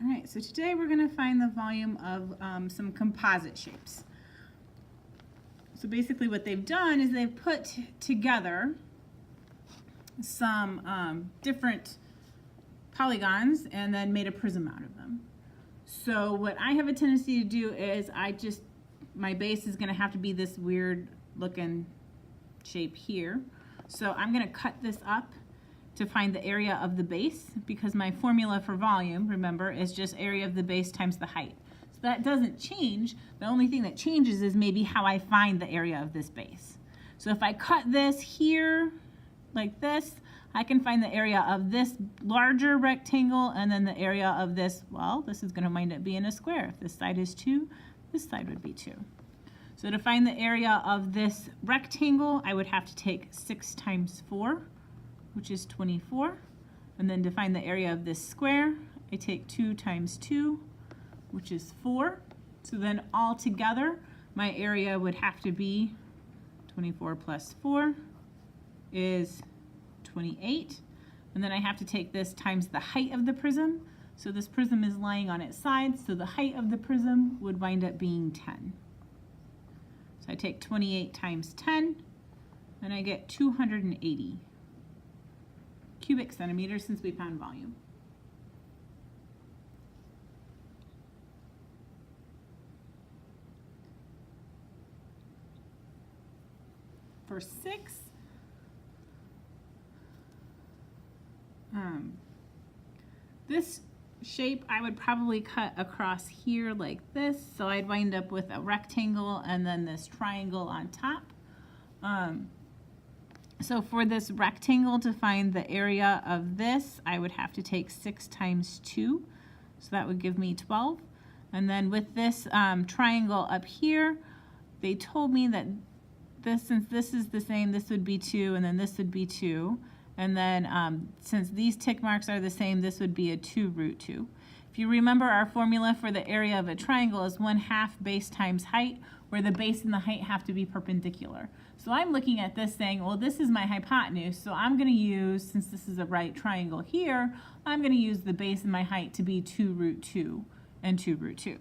All right, so today we're going to find the volume of some composite shapes. So basically what they've done is they've put together some different polygons and then made a prism out of them. So what I have a tendency to do is my base is going to have to be this weird looking shape here. So I'm going to cut this up to find the area of the base, because my formula for volume, remember, is just area of the base times the height. So that doesn't change. The only thing that changes is maybe how I find the area of this base. So if I cut this here like this, I can find the area of this larger rectangle, and then the area of this, well, this is going to wind up being a square. If this side is 2, this side would be 2. So to find the area of this rectangle, I would have to take 6 times 4, which is 24. And then to find the area of this square, I take 2 times 2, which is 4. So then all together, my area would have to be 24 plus 4 is 28. And then I have to take this times the height of the prism. So this prism is lying on its side, so the height of the prism would wind up being 10. So I take 28 times 10, and I get 280 cubic centimeters since we found volume. For 6, this shape I would probably cut across here like this, so I'd wind up with a rectangle and then this triangle on top. So for this rectangle, to find the area of this, I would have to take 6 times 2, so that would give me 12. And then with this triangle up here, they told me that since this is the same, this would be 2, and then this would be 2. And then since these tick marks are the same, this would be a 2 root 2. If you remember, our formula for the area of a triangle is 1/2 base times height, where the base and the height have to be perpendicular. So I'm looking at this saying, well, this is my hypotenuse, so I'm going to use, since this is a right triangle here, I'm going to use the base and my height to be 2 root 2 and 2 root 2.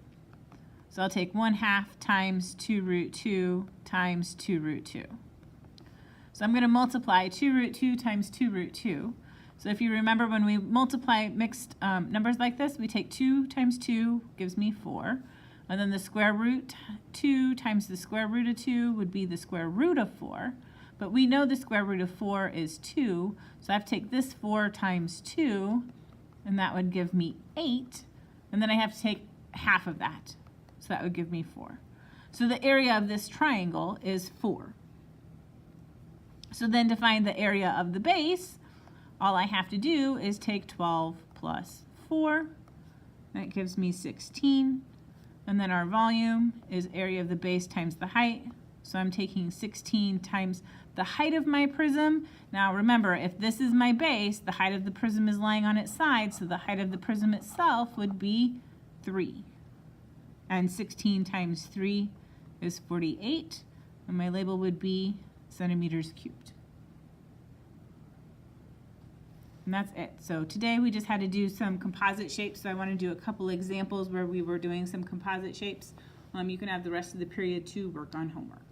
So I'll take 1/2 times 2 root 2 times 2 root 2. So I'm going to multiply 2 root 2 times 2 root 2. So if you remember, when we multiply mixed numbers like this, we take 2 times 2 gives me 4. And then the square root 2 times the square root of 2 would be the square root of 4. But we know the square root of 4 is 2. So I have to take this 4 times 2, and that would give me 8. And then I have to take half of that. So that would give me 4. So the area of this triangle is 4. So then to find the area of the base, all I have to do is take 12 plus 4. That gives me 16. And then our volume is area of the base times the height. So I'm taking 16 times the height of my prism. Now remember, if this is my base, the height of the prism is lying on its side, so the height of the prism itself would be 3. And 16 times 3 is 48. And my label would be centimeters cubed. And that's it. So today we just had to do some composite shapes. So I want to do a couple examples where we were doing some composite shapes. You can have the rest of the period to work on homework.